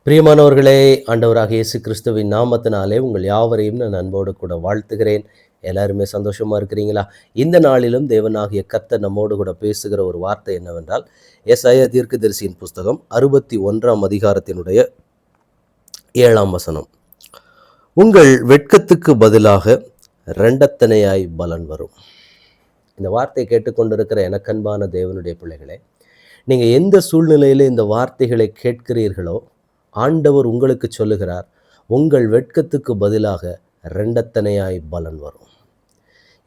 பிரியமானவர்களே, ஆண்டவராக இயேசு கிறிஸ்துவின் நாமத்தினாலே உங்கள் யாவரையும் நான் அன்போடு கூட வாழ்த்துகிறேன். எல்லாருமே சந்தோஷமா இருக்கிறீங்களா? இந்த நாளிலும் தேவனாகிய கர்த்தர் நம்மோடு கூட பேசுகிற ஒரு வார்த்தை என்னவென்றால், எசாயா தீர்க்கதரிசியின் புஸ்தகம் 61ஆம் அதிகாரத்தினுடைய 7ஆம் வசனம். உங்கள் வெட்கத்துக்கு பதிலாக இரண்டத்தனையாய் பலன் வரும். இந்த வார்த்தை கேட்டுக்கொண்டிருக்கிற எனக்கன்பான தேவனுடைய பிள்ளைகளே, நீங்கள் எந்த சூழ்நிலையில் இந்த வார்த்தைகளை கேட்கிறீர்களோ, ஆண்டவர் உங்களுக்கு சொல்லுகிறார், உங்கள் வெட்கத்துக்கு பதிலாக இரண்டத்தனையாய் பலன் வரும்.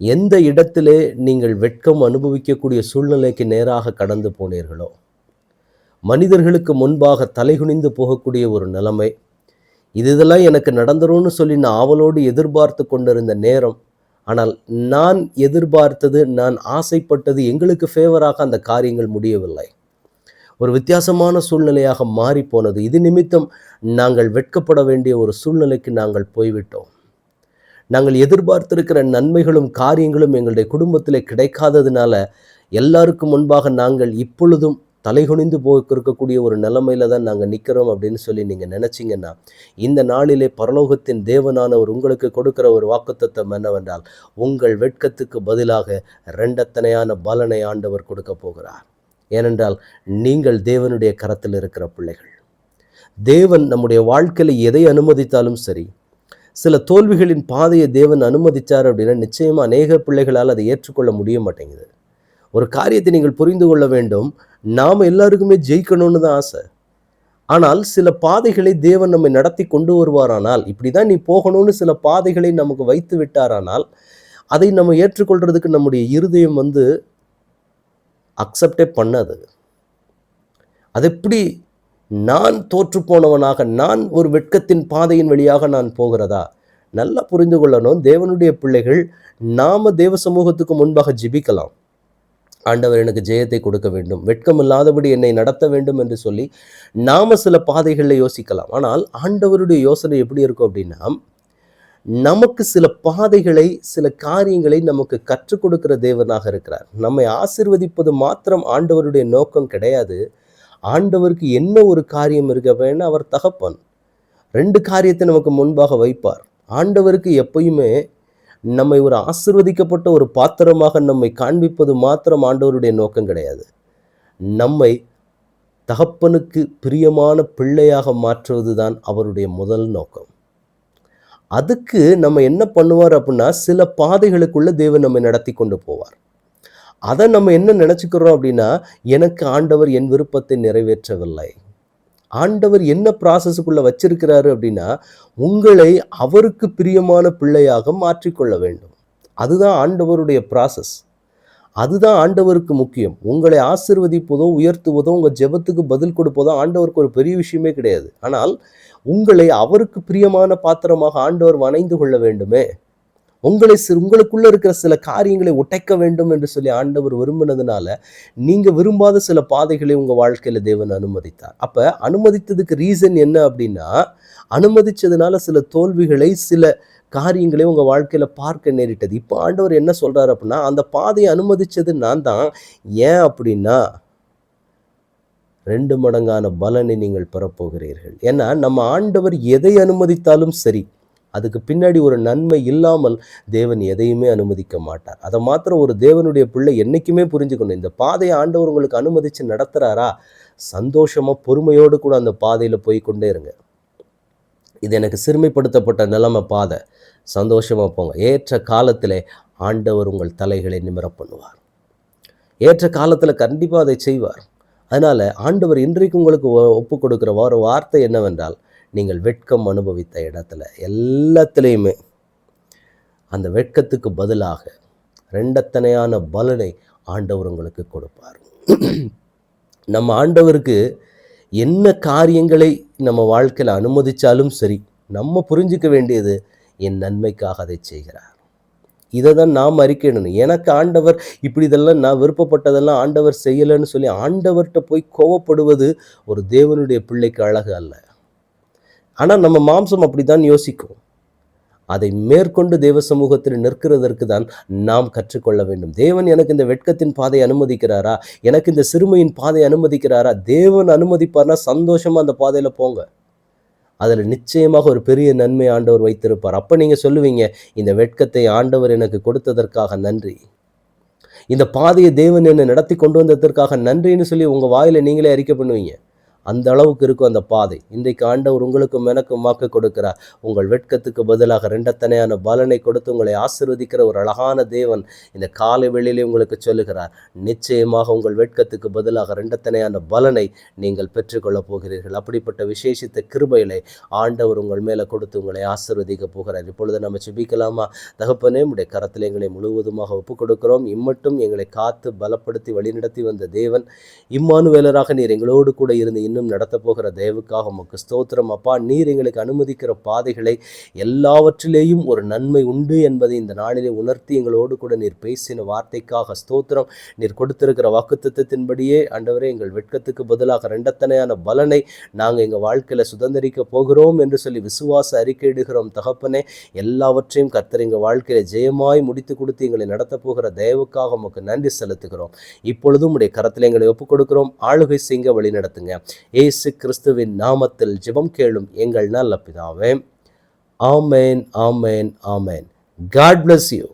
எந்த இடத்திலே நீங்கள் வெட்கம் அனுபவிக்கக்கூடிய சூழ்நிலைக்கு நேராக கடந்து போனீர்களோ, மனிதர்களுக்கு முன்பாக தலைகுனிந்து போகக்கூடிய ஒரு நிலைமை, இதெல்லாம் எனக்கு நடந்துரும்னு சொல்லி நான் ஆவலோடு எதிர்பார்த்து கொண்டிருந்த நேரம், ஆனால் நான் எதிர்பார்த்தது, நான் ஆசைப்பட்டது, எங்களுக்கு ஃபேவராக அந்த காரியங்கள் முடியவில்லை. ஒரு வித்தியாசமான சூழ்நிலையாக மாறி போனது. இது நிமித்தம் நாங்கள் வெட்கப்பட வேண்டிய ஒரு சூழ்நிலைக்கு நாங்கள் போய்விட்டோம். நாங்கள் எதிர்பார்த்திருக்கிற நன்மைகளும் காரியங்களும் எங்களுடைய குடும்பத்தில் கிடைக்காததுனால எல்லாருக்கும் முன்பாக நாங்கள் இப்பொழுதும் தலைகுனிந்து போயிருக்கக்கூடிய ஒரு நிலைமையில தான் நாங்கள் நிற்கிறோம் அப்படின்னு சொல்லி நீங்கள் நினச்சிங்கன்னா, இந்த நாளிலே பரலோகத்தின் தேவனானவர் உங்களுக்கு கொடுக்கிற ஒரு வாக்குத்தத்தம் என்னவென்றால், உங்கள் வெட்கத்துக்கு பதிலாக இரண்டத்தனையான பலனை ஆண்டவர் கொடுக்க போகிறார். ஏனென்றால் நீங்கள் தேவனுடைய கரத்தில் இருக்கிற பிள்ளைகள். தேவன் நம்முடைய வாழ்க்கையில் எதை அனுமதித்தாலும் சரி, சில தோல்விகளின் பாதையை தேவன் அனுமதித்தார் அப்படின்னா நிச்சயமாக அநேக பிள்ளைகளால் அதை ஏற்றுக்கொள்ள முடிய மாட்டேங்குது. ஒரு காரியத்தை நீங்கள் புரிந்து கொள்ள வேண்டும், நாம் எல்லாருக்குமே ஜெயிக்கணும்னு தான் ஆசை. ஆனால் சில பாதைகளை தேவன் நம்மை நடத்தி கொண்டு வருவாரானால், இப்படி தான் நீ போகணும்னு சில பாதைகளை நமக்கு வைத்து விட்டாரானால், அதை நம்ம ஏற்றுக்கொள்றதுக்கு நம்முடைய இருதயம் அக்செப்டே பண்ணாது. அது எப்படி நான் தோற்று போனவனாக, நான் ஒரு வெட்கத்தின் பாதையின் வழியாக நான் போகிறதா? நல்லா புரிந்து கொள்ளணும், தேவனுடைய பிள்ளைகள் நாம தேவ சமூகத்துக்கு முன்பாக ஜெபிக்கலாம். ஆண்டவர் எனக்கு ஜெயத்தை கொடுக்க வேண்டும், வெட்கம் இல்லாதபடி என்னை நடத்த வேண்டும் என்று சொல்லி நாம சில பாதைகளில் யோசிக்கலாம். ஆனால் ஆண்டவருடைய யோசனை எப்படி இருக்கும் அப்படின்னா, நமக்கு சில பாதைகளை, சில காரியங்களை நமக்கு கற்றுக் கொடுக்கிற தேவனாக இருக்கிறார். நம்மை ஆசீர்வதிப்பது மாத்திரம் ஆண்டவருடைய நோக்கம் கிடையாது. ஆண்டவருக்கு என்ன ஒரு காரியம் இருக்க வேணும், அவர் தகப்பன் 2 காரியத்தை நமக்கு முன்பாக வைப்பார். ஆண்டவருக்கு எப்பயுமே நம்மை ஒரு ஆசீர்வதிக்கப்பட்ட ஒரு பாத்திரமாக நம்மை காண்பிப்பது மாத்திரம் ஆண்டவருடைய நோக்கம் கிடையாது. நம்மை தகப்பனுக்கு பிரியமான பிள்ளையாக மாற்றுவது தான் அவருடைய முதல் நோக்கம். அதுக்கு நம்ம என்ன பண்ணுவார் அப்படின்னா, சில பாதைகளுக்குள்ள தேவன் நம்மை நடத்தி கொண்டு போவார். அதை நம்ம என்ன நினச்சிக்கிறோம் அப்படின்னா, எனக்கு ஆண்டவர் என் விருப்பத்தை நிறைவேற்றவில்லை. ஆண்டவர் என்ன ப்ராசஸுக்குள்ளே வச்சிருக்கிறாரு அப்படின்னா, உங்களை அவருக்கு பிரியமான பிள்ளையாக மாற்றிக்கொள்ள வேண்டும். அதுதான் ஆண்டவருடைய ப்ராசஸ். அதுதான் ஆண்டவருக்கு முக்கியம். உங்களை ஆசீர்வதிப்பதோ, உயர்த்துவதோ, உங்கள் ஜெபத்துக்கு பதில் கொடுப்பதோ ஆண்டவருக்கு ஒரு பெரிய விஷயமே கிடையாது. ஆனால் உங்களை அவருக்கு பிரியமான பாத்திரமாக ஆண்டவர் வணைந்து கொள்ள வேண்டுமே, உங்களுக்குள்ள இருக்கிற சில காரியங்களை உடைக்க வேண்டும் என்று சொல்லி ஆண்டவர் விரும்பினதுனால, நீங்க விரும்பாத சில பாதைகளை உங்க வாழ்க்கையில தேவன் அனுமதித்தார். அப்ப அனுமதித்ததுக்கு ரீசன் என்ன அப்படின்னா, அனுமதிச்சதுனால சில தோல்விகளை, சில காரியங்களை உங்க வாழ்க்கையில பார்க்க நேரிட்டது. இப்போ ஆண்டவர் என்ன சொல்றாரு அப்படின்னா, அந்த பாதையை அனுமதிச்சது நான் தான். ஏன் அப்படின்னா, 2 மடங்கான பலனை நீங்கள் பெறப்போகிறீர்கள். ஏன்னா நம்ம ஆண்டவர் எதை அனுமதித்தாலும் சரி, அதுக்கு பின்னாடி ஒரு நன்மை இல்லாமல் தேவன் எதையுமே அனுமதிக்க மாட்டார். அதை மாத்திரம் ஒரு தேவனுடைய பிள்ளை என்னைக்குமே புரிஞ்சுக்கணும். இந்த பாதையை ஆண்டவர் உங்களுக்கு அனுமதித்து நடத்துகிறாரா, சந்தோஷமாக பொறுமையோடு கூட அந்த பாதையில் போய் கொண்டே இருங்க. இது எனக்கு சிறுமைப்படுத்தப்பட்ட நிலைமை பாதை, சந்தோஷமாக போங்க. ஏற்ற காலத்திலே ஆண்டவர் உங்கள் தலைகளை நிமிர பண்ணுவார். ஏற்ற காலத்தில் கண்டிப்பாக அதை செய்வார். அதனால் ஆண்டவர் இன்றைக்கு உங்களுக்கு ஒப்பு கொடுக்குற ஒரு வார்த்தை என்னவென்றால், நீங்கள் வெட்கம் அனுபவித்த இடத்துல எல்லாத்துலேயுமே அந்த வெட்கத்துக்கு பதிலாக இரண்டத்தனையான பலனை ஆண்டவர் உங்களுக்கு கொடுப்பார். நம்ம ஆண்டவருக்கு என்ன காரியங்களை நம்ம வாழ்க்கையில் அனுமதித்தாலும் சரி, நம்ம புரிஞ்சிக்க வேண்டியது என் நன்மைக்காக அதை செய்கிறார். இதை தான் நாம் அறிக்கையிடணும். எனக்கு ஆண்டவர் இப்படி இதெல்லாம் நான் விருப்பப்பட்டதெல்லாம் ஆண்டவர் செய்யலைன்னு சொல்லி ஆண்டவர்கிட்ட போய் கோவப்படுவது ஒரு தேவனுடைய பிள்ளைக்கு அழகு அல்ல. ஆனால் நம்ம மாம்சம் அப்படி தான் யோசிக்கும். அதை மேற்கொண்டு தேவ சமூகத்தில் நிற்கிறதற்கு தான் நாம் கற்றுக்கொள்ள வேண்டும். தேவன் எனக்கு இந்த வெட்கத்தின் பாதையை அனுமதிக்கிறாரா, எனக்கு இந்த சிறுமையின் பாதையை அனுமதிக்கிறாரா? தேவன் அனுமதிப்பார்னா சந்தோஷமாக அந்த பாதையில் போங்க. அதில் நிச்சயமாக ஒரு பெரிய நன்மை ஆண்டவர் வைத்திருப்பார். அப்போ நீங்கள் சொல்லுவீங்க, இந்த வெட்கத்தை ஆண்டவர் எனக்கு கொடுத்ததற்காக நன்றி, இந்த பாதையை தேவன் என்னை நடத்தி கொண்டு வந்ததற்காக நன்றின்னு சொல்லி உங்கள் வாயில் நீங்களே அறிக்கை பண்ணுவீங்க. அந்த அளவுக்கு இருக்கும் அந்த பாதை. இன்றைக்கு ஆண்டவர் உங்களுக்கும் எனக்கும் வாக்கு கொடுக்கிறார். உங்கள் வெட்கத்துக்கு பதிலாக ரெண்டத்தனையான பலனை கொடுத்து உங்களை ஆசீர்வதிக்கிற ஒரு அழகான தேவன் இந்த காலை வேளையிலே உங்களுக்கு சொல்லுகிறார். நிச்சயமாக உங்கள் வெட்கத்துக்கு பதிலாக ரெண்டத்தனையான பலனை நீங்கள் பெற்றுக்கொள்ளப் போகிறீர்கள். அப்படிப்பட்ட விசேஷித்த கிருபையிலே ஆண்டவர் உங்கள் மேலே கொடுத்து உங்களை ஆசீர்வதிக்க போகிறார். இப்பொழுது நம்ம ஜெபிக்கலாமா? தகப்பனே, உம்முடைய கரத்தில் எங்களை முழுவதுமாக ஒப்புக் கொடுக்கிறோம். இம்மட்டும் எங்களை காத்து பலப்படுத்தி வழிநடத்தி வந்த தேவன், இம்மானுவேலராக நீர் எங்களோடு கூட இருந்து இன்னும் நடத்த போகிற தயவுக்காக உமக்கு ஸ்தோத்திரம். அப்பா, நீர் எங்களுக்கு அனுமதிக்கிற பாதைகளை எல்லாவற்றிலேயும் ஒரு நன்மை உண்டு என்பதை இந்த நாளிலே உணர்த்தி எங்களோடு கூட நீர் பேசின வார்த்தைக்காக ஸ்தோத்திரம். நீர் கொடுத்திருக்கிற வாக்குத்தத்தத்தின்படியே ஆண்டவரே, எங்கள் வெட்கத்துக்கு பதிலாக ரெண்டத்தனையான பலனை நாங்கள் எங்கள் வாழ்க்கையில் சுதந்திரிக்க போகிறோம் என்று சொல்லி விசுவாச அறிக்கையிடுகிறோம். தகப்பனே, எல்லாவற்றையும் கர்த்தர் எங்கள் வாழ்க்கையில் ஜெயமாய் முடித்து கொடுத்து எங்களை நடத்த போகிற தயவுக்காக உமக்கு நன்றி செலுத்துகிறோம். இப்பொழுதும் உடைய கரத்தில் எங்களை ஒப்புக் கொடுக்கிறோம். ஆளுகை செய்ய வழி நடத்துங்க. இயேசு கிறிஸ்துவின் நாமத்தில் ஜெபம் கேளும் எங்கள் நல்ல பிதாவே. ஆமென், ஆமென், ஆமென். God bless you.